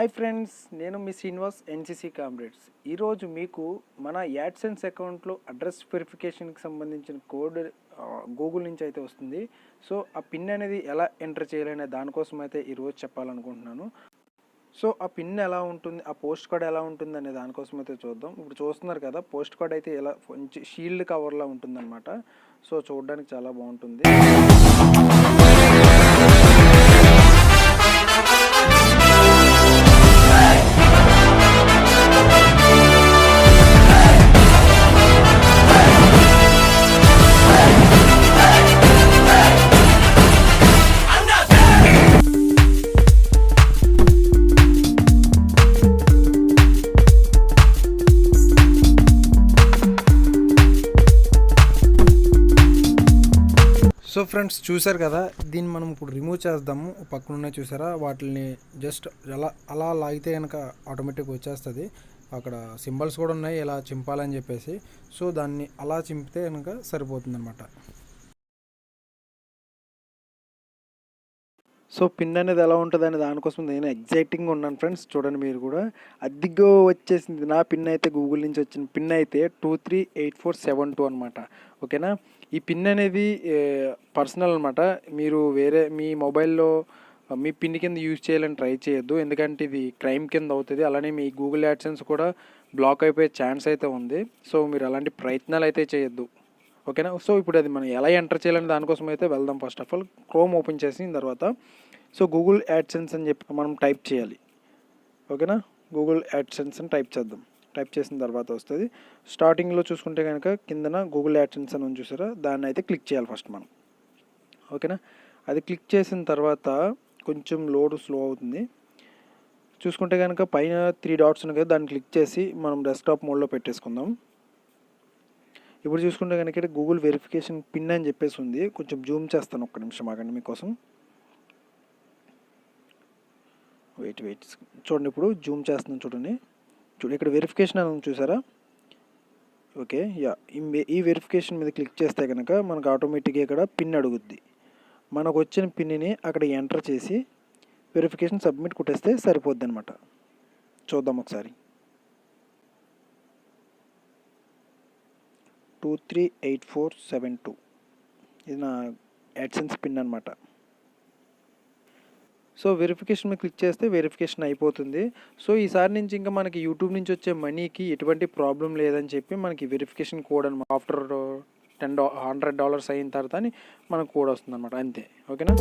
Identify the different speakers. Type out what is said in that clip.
Speaker 1: Hi friends, నేను మీ Srinivas NCC comrades. ఈరోజు మీకు మన యాడ్సెన్స్ అకౌంట్లో అడ్రస్ వెరిఫికేషన్కి సంబంధించిన కోడ్ గూగుల్ నుంచి అయితే వస్తుంది. సో ఆ పిన్ అనేది ఎలా ఎంటర్ చేయాలనే దానికోసం అయితే ఈరోజు చెప్పాలనుకుంటున్నాను. సో ఆ పిన్ ఎలా ఉంటుంది, ఆ పోస్ట్ కోడ్ ఎలా ఉంటుంది అనే దానికోసం అయితే చూద్దాం. ఇప్పుడు చూస్తున్నారు కదా, పోస్ట్ కోడ్ అయితే ఎలా కొంచెం షీల్డ్ కవర్లా ఉంటుందన్నమాట. సో చూడడానికి చాలా బాగుంటుంది. సో ఫ్రెండ్స్, చూసారు కదా, దీన్ని మనం ఇప్పుడు రిమూవ్ చేద్దాము. పక్కన చూసారా, వాటిని జస్ట్ అలా లాగితే కనుక ఆటోమేటిక్గా వచ్చేస్తుంది. అక్కడ సింబల్స్ కూడా ఉన్నాయి ఎలా చింపాలని చెప్పేసి. సో దాన్ని అలా చింపితే కనుక సరిపోతుంది అనమాట. సో పిన్ అనేది ఎలా ఉంటుంది అనే దానికోసం నేను ఎగ్జైటింగ్గా ఉన్నాను ఫ్రెండ్స్. చూడండి, మీరు కూడా అదిగో వచ్చేసింది. నా పిన్ అయితే గూగుల్ నుంచి వచ్చిన పిన్ అయితే 238472 అనమాట. ఓకేనా, ఈ పిన్ అనేది పర్సనల్ అనమాట. మీరు వేరే మీ మొబైల్లో మీ పిన్ కింద యూజ్ చేయాలని ట్రై చేయొద్దు, ఎందుకంటే ఇది క్రైమ్ కింద అవుతుంది. అలానే మీ గూగుల్ యాడ్సెన్స్ కూడా బ్లాక్ అయిపోయే ఛాన్స్ అయితే ఉంది. సో మీరు అలాంటి ప్రయత్నాలు అయితే చేయొద్దు. ఓకేనా, సో ఇప్పుడు అది మనం ఎలా ఎంటర్ చేయాలని దానికోసం అయితే వెళ్దాం. First of all chrome open చేసిన తర్వాత సో గూగుల్ యాడ్సెన్స్ అని చెప్పి మనం టైప్ చేయాలి. ఓకేనా, గూగుల్ యాడ్సెన్స్ అని టైప్ చేద్దాం. టైప్ చేసిన తర్వాత వస్తుంది. స్టార్టింగ్లో చూసుకుంటే కనుక కిందన గూగుల్ యాడ్సెన్స్ అని చూసారా, దాన్ని అయితే క్లిక్ చేయాలి ఫస్ట్ మనం. ఓకేనా, అది క్లిక్ చేసిన తర్వాత కొంచెం లోడ్ స్లో అవుతుంది. చూసుకుంటే కనుక పైన 3 డాట్స్ ఉన్నాయి కదా, దాన్ని క్లిక్ చేసి మనం డెస్క్టాప్ మోడ్లో పెట్టేసుకుందాం. ఇప్పుడు చూసుకుంటే కనుక ఇక్కడ గూగుల్ వెరిఫికేషన్ పిన్ అని చెప్పేసి ఉంది. కొంచెం జూమ్ చేస్తాను, ఒక్క నిమిషం ఆగండి మీకోసం. వెయిట్ చూడండి, ఇప్పుడు జూమ్ చేస్తున్నాను. చూడండి ఇక్కడ వెరిఫికేషన్ అని చూసారా. ఓకే, ఈ వెరిఫికేషన్ మీద క్లిక్ చేస్తే కనుక మనకు ఆటోమేటిక్గా ఇక్కడ పిన్ అడుగుద్ది. మనకు వచ్చిన పిన్ని అక్కడ ఎంటర్ చేసి వెరిఫికేషన్ సబ్మిట్ కొట్టేస్తే సరిపోద్ది అనమాట. చూద్దాం ఒకసారి. 238472 ఇది నా యాడ్సెన్స్ పిన్ అనమాట. సో వెరిఫికేషన్ మీద క్లిక్ చేస్తే వెరిఫికేషన్ అయిపోతుంది. సో ఈసారి నుంచి ఇంకా మనకి యూట్యూబ్ నుంచి వచ్చే మనీకి ఎటువంటి ప్రాబ్లం లేదని చెప్పి మనకి వెరిఫికేషన్ కోడ్ అనమాట. ఆఫ్టర్ $100 అయిన తర్వాత మనకు కోడ్ వస్తుంది అనమాట, అంతే. ఓకేనా.